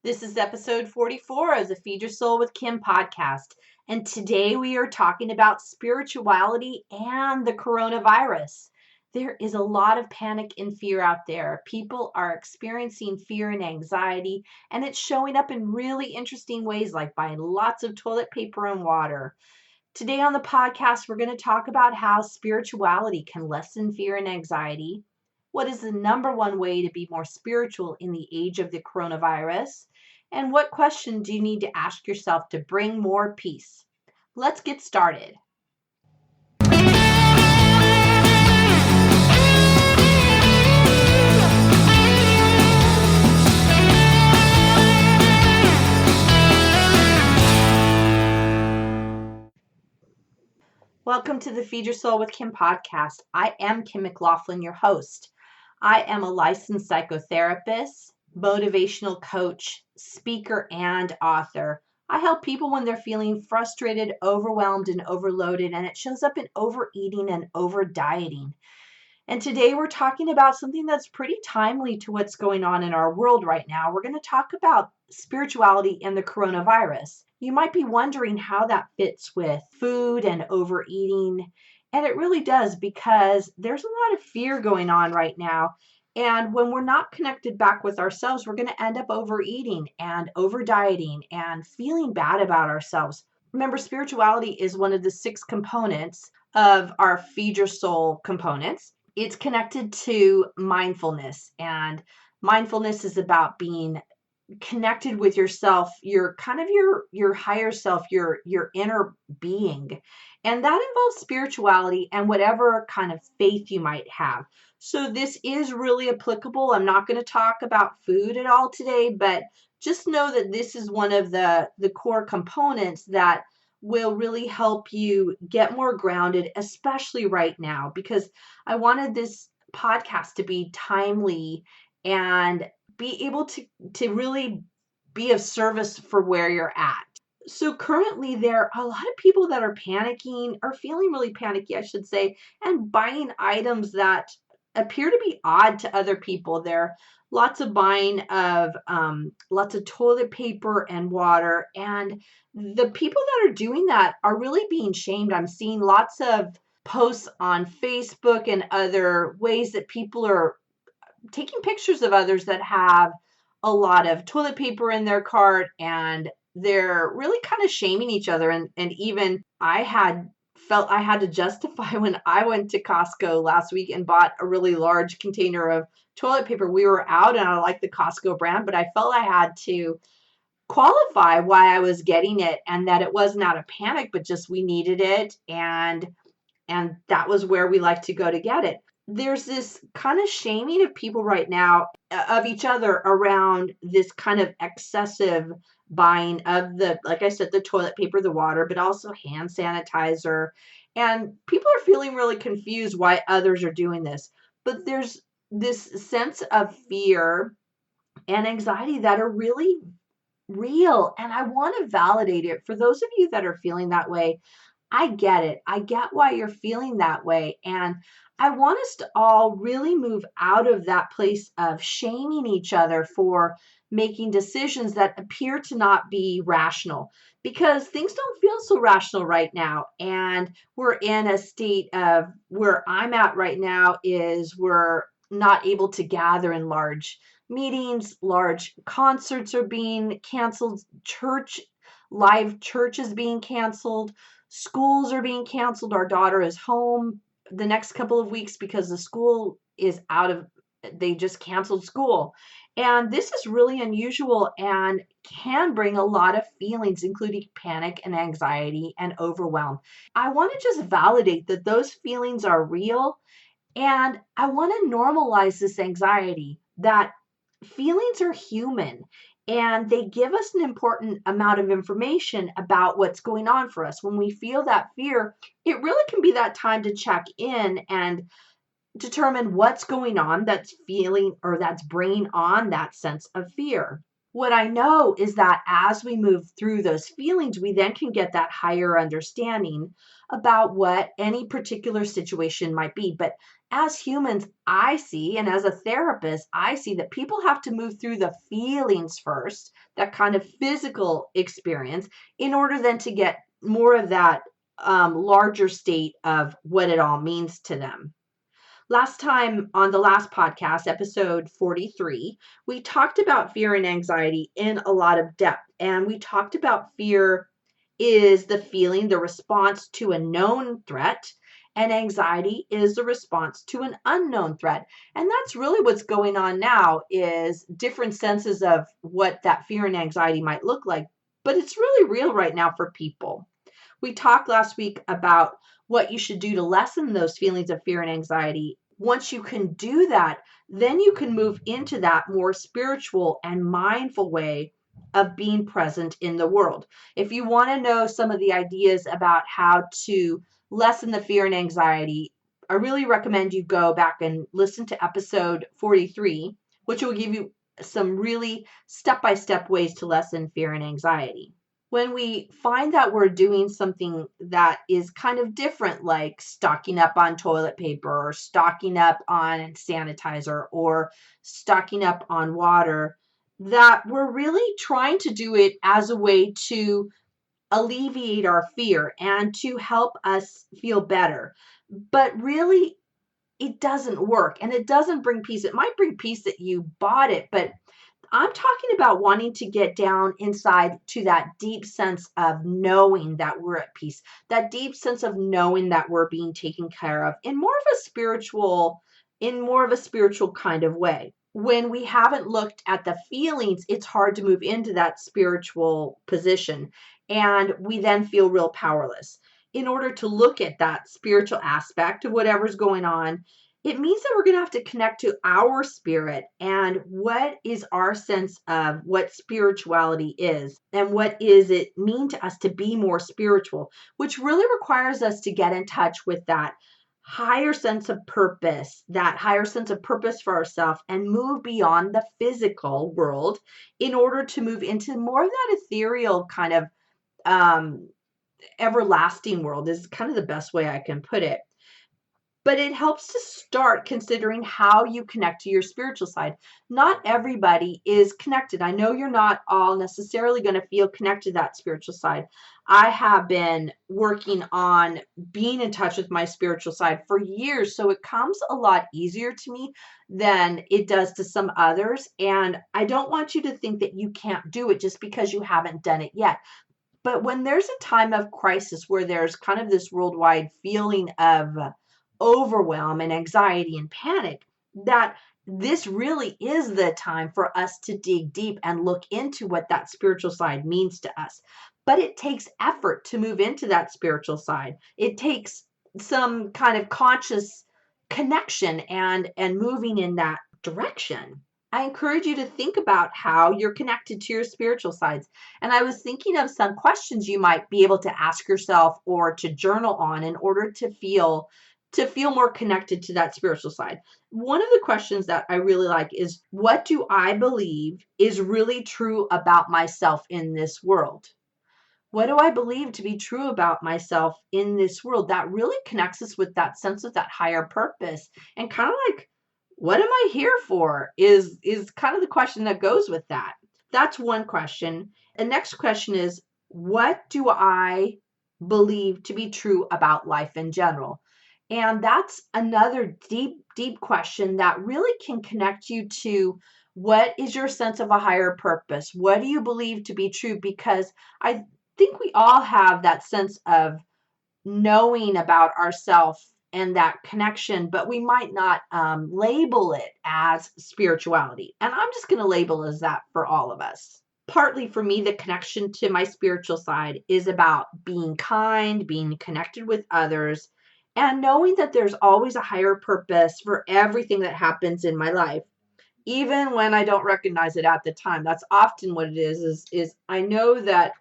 This is episode 44 of the Feed Your Soul with Kim podcast. And today we are talking about spirituality and the coronavirus. There is a lot of panic and fear out there. People are experiencing fear and anxiety, and it's showing up in really interesting ways, like buying lots of toilet paper and water. Today on the podcast, we're going to talk about how spirituality can lessen fear and anxiety. What is the number one way to be more spiritual in the age of the coronavirus? And what question do you need to ask yourself to bring more peace? Let's get started. Welcome to the Feed Your Soul with Kim podcast. I am Kim McLaughlin, your host. I am a licensed psychotherapist, motivational coach, speaker, and author. I help people when they're feeling frustrated, overwhelmed, and overloaded, and it shows up in overeating and over dieting. And today we're talking about something that's pretty timely to what's going on in our world right now. We're going to talk about spirituality and the coronavirus. You might be wondering how that fits with food and overeating. And it really does, because there's a lot of fear going on right now. And when we're not connected back with ourselves, we're going to end up overeating and over dieting and feeling bad about ourselves. Remember, spirituality is one of the 6 components of our Feed Your Soul components. It's connected to mindfulness, and mindfulness is about being connected with yourself, your higher self, your inner being. And that involves spirituality and whatever kind of faith you might have. So this is really applicable. I'm not going to talk about food at all today, but just know that this is one of the core components that will really help you get more grounded, especially right now, because I wanted this podcast to be timely and be able to really be of service for where you're at. So currently there are a lot of people that are panicking, or feeling really panicky, I should say, and buying items that appear to be odd to other people. There are lots of buying of lots of toilet paper and water, and the people that are doing that are really being shamed. I'm seeing lots of posts on Facebook and other ways that people are taking pictures of others that have a lot of toilet paper in their cart, and they're really kind of shaming each other. And even I felt I had to justify when I went to Costco last week and bought a really large container of toilet paper. We were out, and I like the Costco brand, but I felt I had to qualify why I was getting it, and that it wasn't out of panic, but just we needed it, and that was where we like to go to get it. There's this kind of shaming of people right now, of each other, around this kind of excessive buying of like I said, the toilet paper, the water, but also hand sanitizer. And people are feeling really confused why others are doing this. But there's this sense of fear and anxiety that are really real. And I want to validate it. For those of you that are feeling that way, I get it. I get why you're feeling that way. And I want us to all really move out of that place of shaming each other for making decisions that appear to not be rational, because things don't feel so rational right now. And we're in a state of, where I'm at right now, is we're not able to gather in large meetings. Large concerts are being canceled. Live church is being canceled. Schools are being canceled. Our daughter is home the next couple of weeks because the school is they just canceled school. And this is really unusual and can bring a lot of feelings, including panic and anxiety and overwhelm. I want to just validate that those feelings are real, and I want to normalize this anxiety, that feelings are human, and they give us an important amount of information about what's going on for us. When we feel that fear, it really can be that time to check in and determine what's going on that's feeling, or that's bringing on that sense of fear. What I know is that as we move through those feelings, we then can get that higher understanding about what any particular situation might be. But as humans, I see, and as a therapist, I see that people have to move through the feelings first, that kind of physical experience, in order then to get more of that larger state of what it all means to them. Last time on the last podcast, episode 43, we talked about fear and anxiety in a lot of depth. And we talked about fear is the feeling, the response to a known threat, and anxiety is the response to an unknown threat. And that's really what's going on now, is different senses of what that fear and anxiety might look like. But it's really real right now for people. We talked last week about what you should do to lessen those feelings of fear and anxiety. Once you can do that, then you can move into that more spiritual and mindful way of being present in the world. If you want to know some of the ideas about how to lessen the fear and anxiety, I really recommend you go back and listen to episode 43, which will give you some really step-by-step ways to lessen fear and anxiety. When we find that we're doing something that is kind of different, like stocking up on toilet paper or stocking up on sanitizer or stocking up on water, that we're really trying to do it as a way to alleviate our fear and to help us feel better. But really, it doesn't work and it doesn't bring peace. It might bring peace that you bought it, but I'm talking about wanting to get down inside to that deep sense of knowing that we're at peace, that deep sense of knowing that we're being taken care of in more of a spiritual kind of way. When we haven't looked at the feelings, it's hard to move into that spiritual position, and we then feel real powerless. In order to look at that spiritual aspect of whatever's going on, it means that we're going to have to connect to our spirit and what is our sense of what spirituality is and what is it mean to us to be more spiritual, which really requires us to get in touch with that higher sense of purpose, for ourselves, and move beyond the physical world in order to move into more of that ethereal kind of um, everlasting world, is kind of the best way I can put it. But it helps to start considering how you connect to your spiritual side. Not everybody is connected. I know you're not all necessarily going to feel connected to that spiritual side. I have been working on being in touch with my spiritual side for years, so it comes a lot easier to me than it does to some others. And I don't want you to think that you can't do it just because you haven't done it yet. But when there's a time of crisis where there's kind of this worldwide feeling of overwhelm and anxiety and panic, that this really is the time for us to dig deep and look into what that spiritual side means to us. But it takes effort to move into that spiritual side. It takes some kind of conscious connection and moving in that direction. I encourage you to think about how you're connected to your spiritual sides. And I was thinking of some questions you might be able to ask yourself or to journal on in order to feel more connected to that spiritual side. One of the questions that I really like is, what do I believe is really true about myself in this world? What do I believe to be true about myself in this world? That really connects us with that sense of that higher purpose, and kind of like, what am I here for is kind of the question that goes with that. That's one question. The next question is, what do I believe to be true about life in general? And that's another deep question that really can connect you to, what is your sense of a higher purpose? What do you believe to be true? Because I think we all have that sense of knowing about ourselves and that connection, but we might not label it as spirituality. And I'm just going to label as that for all of us. Partly for me, the connection to my spiritual side is about being kind, being connected with others, and knowing that there's always a higher purpose for everything that happens in my life, even when I don't recognize it at the time. That's often what it is I know that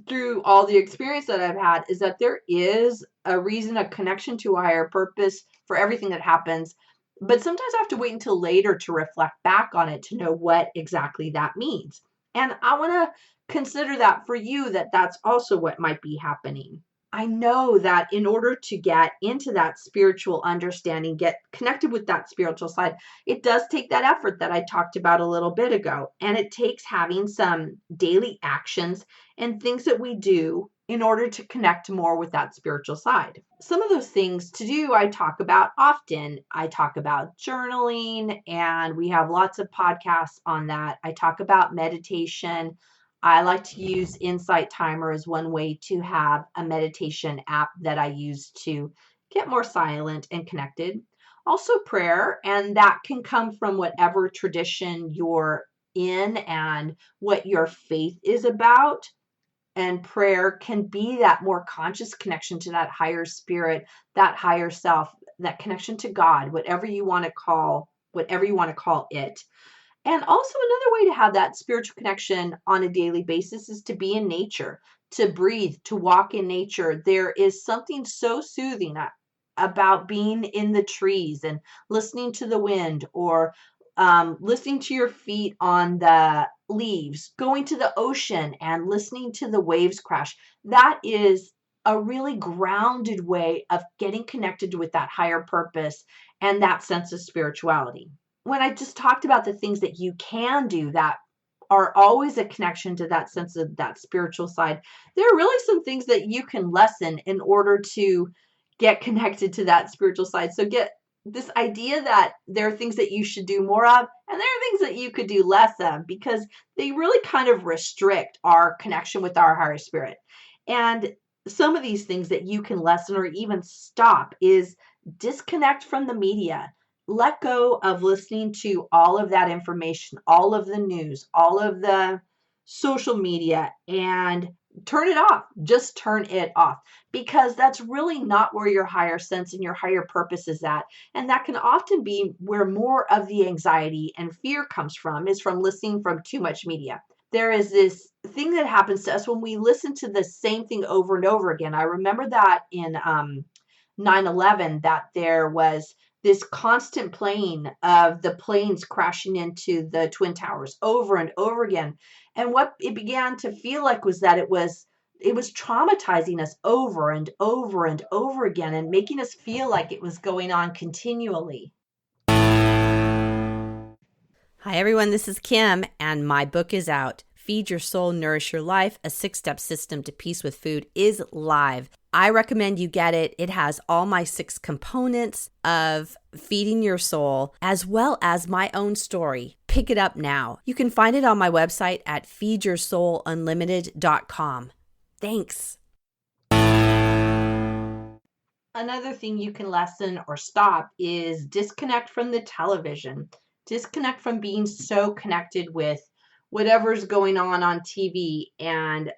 through all the experience that I've had is that there is a reason, a connection to a higher purpose for everything that happens. But sometimes I have to wait until later to reflect back on it to know what exactly that means. And I want to consider that for you, that that's also what might be happening. I know that in order to get into that spiritual understanding, get connected with that spiritual side, it does take that effort that I talked about a little bit ago. And it takes having some daily actions and things that we do in order to connect more with that spiritual side. Some of those things to do, I talk about often. I talk about journaling, and we have lots of podcasts on that. I talk about meditation. I like to use Insight Timer as one way to have a meditation app that I use to get more silent and connected. Also, prayer, and that can come from whatever tradition you're in and what your faith is about. And prayer can be that more conscious connection to that higher spirit, that higher self, that connection to God, whatever you want to call it. And also, another way to have that spiritual connection on a daily basis is to be in nature, to breathe, to walk in nature. There is something so soothing about being in the trees and listening to the wind, or listening to your feet on the leaves, going to the ocean and listening to the waves crash. That is a really grounded way of getting connected with that higher purpose and that sense of spirituality. When I just talked about the things that you can do that are always a connection to that sense of that spiritual side, there are really some things that you can lessen in order to get connected to that spiritual side. So get this idea that there are things that you should do more of, and there are things that you could do less of, because they really kind of restrict our connection with our higher spirit. And some of these things that you can lessen or even stop is disconnect from the media. Let go of listening to all of that information, all of the news, all of the social media, and turn it off. Just turn it off, because that's really not where your higher sense and your higher purpose is at. And that can often be where more of the anxiety and fear comes from, is from listening from too much media. There is this thing that happens to us when we listen to the same thing over and over again. I remember that in 9/11, that there was this constant playing of the planes crashing into the Twin Towers over and over again. And what it began to feel like was that it was traumatizing us over and over and over again, and making us feel like it was going on continually. Hi, everyone. This is Kim, and my book is out. Feed Your Soul, Nourish Your Life, a 6-step system to peace with food is live. I recommend you get it. It has all my 6 components of feeding your soul, as well as my own story. Pick it up now. You can find it on my website at feedyoursoulunlimited.com. Thanks. Another thing you can lessen or stop is disconnect from the television. Disconnect from being so connected with whatever's going on TV, and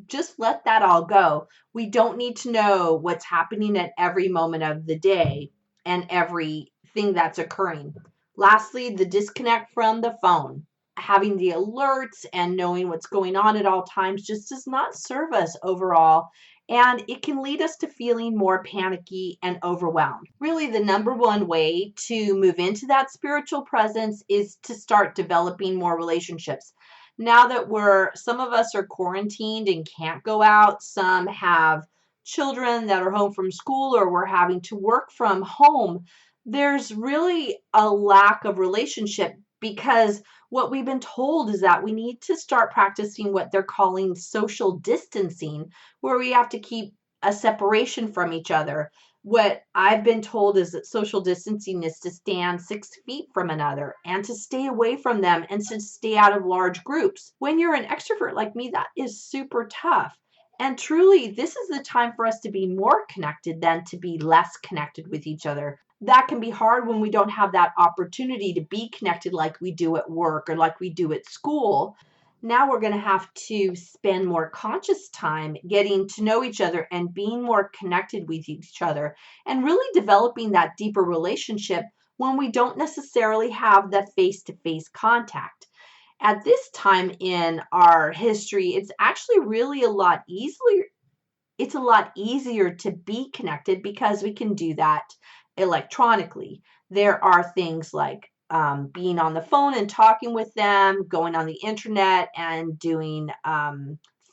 just let that all go. We don't need to know what's happening at every moment of the day and everything that's occurring. Lastly, the disconnect from the phone. Having the alerts and knowing what's going on at all times just does not serve us overall, and it can lead us to feeling more panicky and overwhelmed. Really, the number one way to move into that spiritual presence is to start developing more relationships. Now that some of us are quarantined and can't go out, some have children that are home from school, or we're having to work from home, there's really a lack of relationship, because what we've been told is that we need to start practicing what they're calling social distancing, where we have to keep a separation from each other. What I've been told is that social distancing is to stand 6 feet from another and to stay away from them and to stay out of large groups. When you're an extrovert like me, that is super tough. And truly, this is the time for us to be more connected than to be less connected with each other. That can be hard when we don't have that opportunity to be connected like we do at work or like we do at school. Now we're going to have to spend more conscious time getting to know each other and being more connected with each other, and really developing that deeper relationship when we don't necessarily have that face-to-face contact. At this time in our history, it's actually really a lot easier. It's a lot easier to be connected because we can do that electronically. There are things like being on the phone and talking with them, going on the internet and doing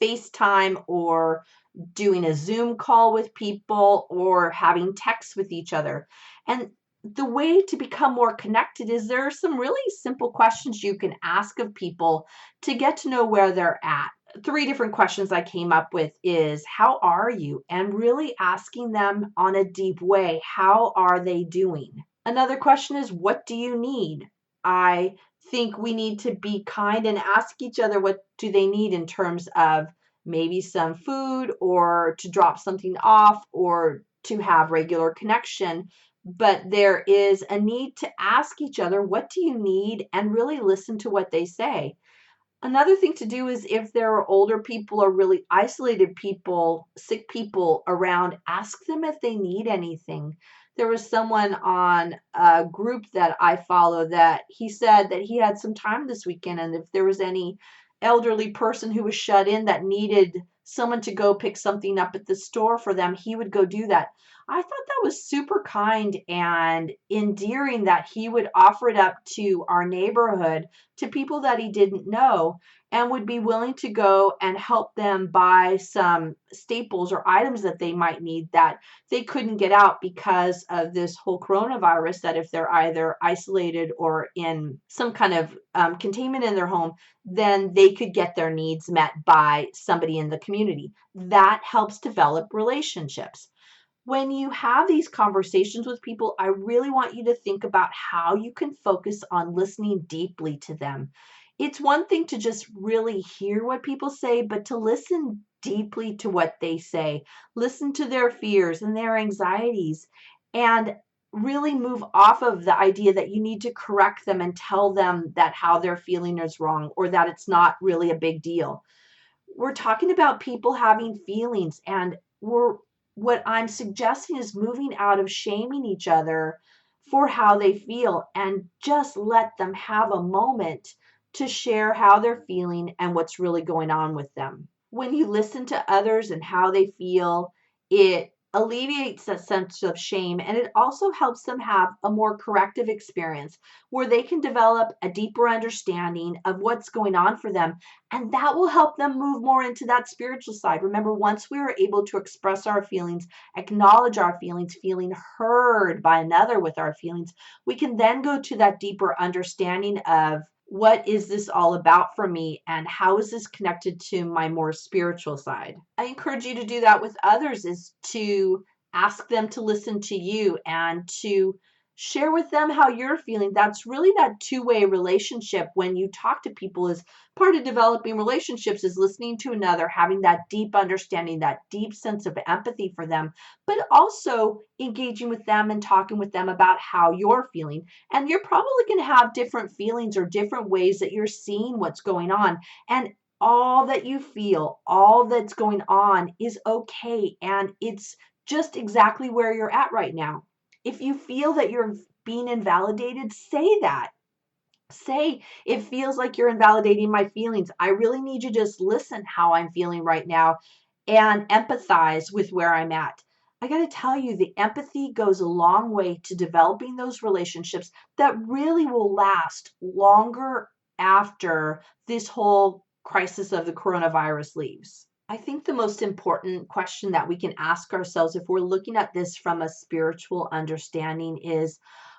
FaceTime, or doing a Zoom call with people, or having texts with each other. And the way to become more connected is there are some really simple questions you can ask of people to get to know where they're at. Three different questions I came up with is, how are you? And really asking them on a deep way, how are they doing? Another question is, what do you need? I think we need to be kind and ask each other, what do they need in terms of maybe some food, or to drop something off, or to have regular connection. But there is a need to ask each other, what do you need? And really listen to what they say. Another thing to do is, if there are older people or really isolated people, sick people around, ask them if they need anything. There was someone on a group that I follow that he said that he had some time this weekend, and if there was any elderly person who was shut in that needed someone to go pick something up at the store for them, he would go do that. I thought that was super kind and endearing that he would offer it up to our neighborhood, to people that he didn't know, and would be willing to go and help them buy some staples or items that they might need that they couldn't get out because of this whole coronavirus, that if they're either isolated or in some kind of containment in their home, then they could get their needs met by somebody in the community. That helps develop relationships. When you have these conversations with people, I really want you to think about how you can focus on listening deeply to them. It's one thing to just really hear what people say, but to listen deeply to what they say, listen to their fears and their anxieties, and really move off of the idea that you need to correct them and tell them that how they're feeling is wrong, or that it's not really a big deal. We're talking about people having feelings, and what I'm suggesting is moving out of shaming each other for how they feel, and just let them have a moment to share how they're feeling and what's really going on with them. When you listen to others and how they feel, it alleviates that sense of shame, and it also helps them have a more corrective experience where they can develop a deeper understanding of what's going on for them, and that will help them move more into that spiritual side. Remember, once we are able to express our feelings, acknowledge our feelings, feeling heard by another with our feelings, we can then go to that deeper understanding of, what is this all about for me, and how is this connected to my more spiritual side? I encourage you to do that with others, is to ask them to listen to you and to share with them how you're feeling. That's really that two-way relationship. When you talk to people, is part of developing relationships, is listening to another, having that deep understanding, that deep sense of empathy for them, but also engaging with them and talking with them about how you're feeling. And you're probably going to have different feelings or different ways that you're seeing what's going on. And all that you feel, all that's going on is okay. And it's just exactly where you're at right now. If you feel that you're being invalidated, say that. Say, it feels like you're invalidating my feelings. I really need you to just listen how I'm feeling right now and empathize with where I'm at. I got to tell you, the empathy goes a long way to developing those relationships that really will last longer after this whole crisis of the coronavirus leaves. I think the most important question that we can ask ourselves, if we're looking at this from a spiritual understanding, is,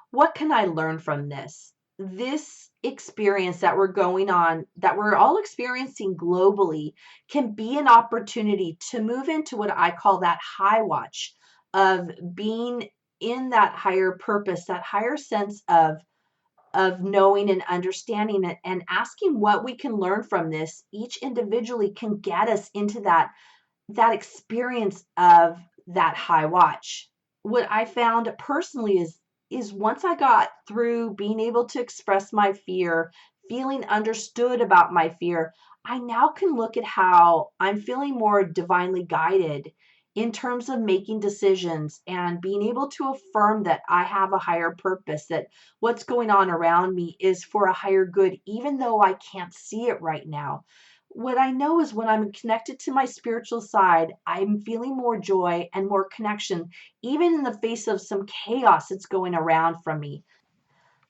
what can I learn from this? This experience that we're going on, that we're all experiencing globally, can be an opportunity to move into what I call that high watch, of being in that higher purpose, that higher sense of knowing and understanding it, and asking what we can learn from this. Each individually can get us into that experience of that high watch. What I found personally is once I got through being able to express my fear, feeling understood about my fear, I now can look at how I'm feeling more divinely guided in terms of making decisions and being able to affirm that I have a higher purpose, that what's going on around me is for a higher good, even though I can't see it right now. What I know is when I'm connected to my spiritual side, I'm feeling more joy and more connection, even in the face of some chaos that's going around from me.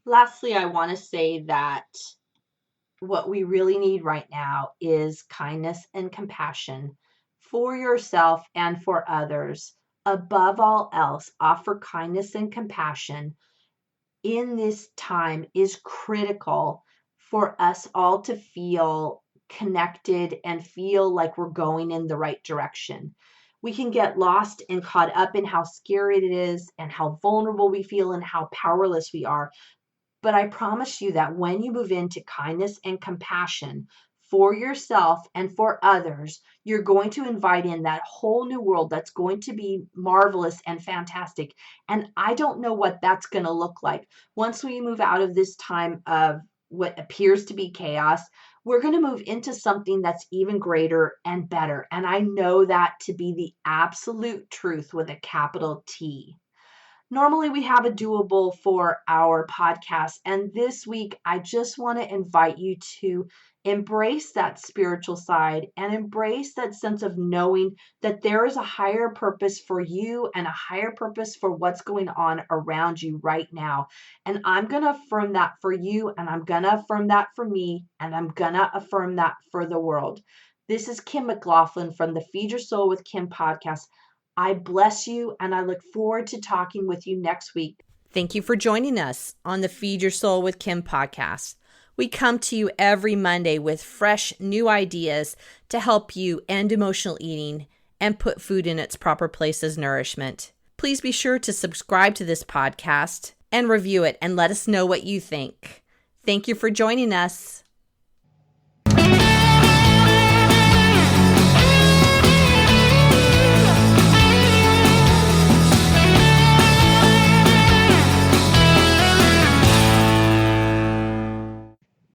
Lastly, I want to say that what we really need right now is kindness and compassion for yourself and for others. Above all else, offer kindness and compassion in this time is critical for us all to feel connected and feel like we're going in the right direction. We can get lost and caught up in how scary it is and how vulnerable we feel and how powerless we are. But I promise you that when you move into kindness and compassion for yourself and for others, you're going to invite in that whole new world that's going to be marvelous and fantastic. And I don't know what that's going to look like. Once we move out of this time of what appears to be chaos, we're going to move into something that's even greater and better. And I know that to be the absolute truth with a capital T. Normally, we have a doable for our podcast. And this week, I just want to invite you to embrace that spiritual side and embrace that sense of knowing that there is a higher purpose for you and a higher purpose for what's going on around you right now. And I'm going to affirm that for you, and I'm going to affirm that for me, and I'm going to affirm that for the world. This is Kim McLaughlin from the Feed Your Soul with Kim podcast. I bless you, and I look forward to talking with you next week. Thank you for joining us on the Feed Your Soul with Kim podcast. We come to you every Monday with fresh new ideas to help you end emotional eating and put food in its proper place as nourishment. Please be sure to subscribe to this podcast and review it and let us know what you think. Thank you for joining us.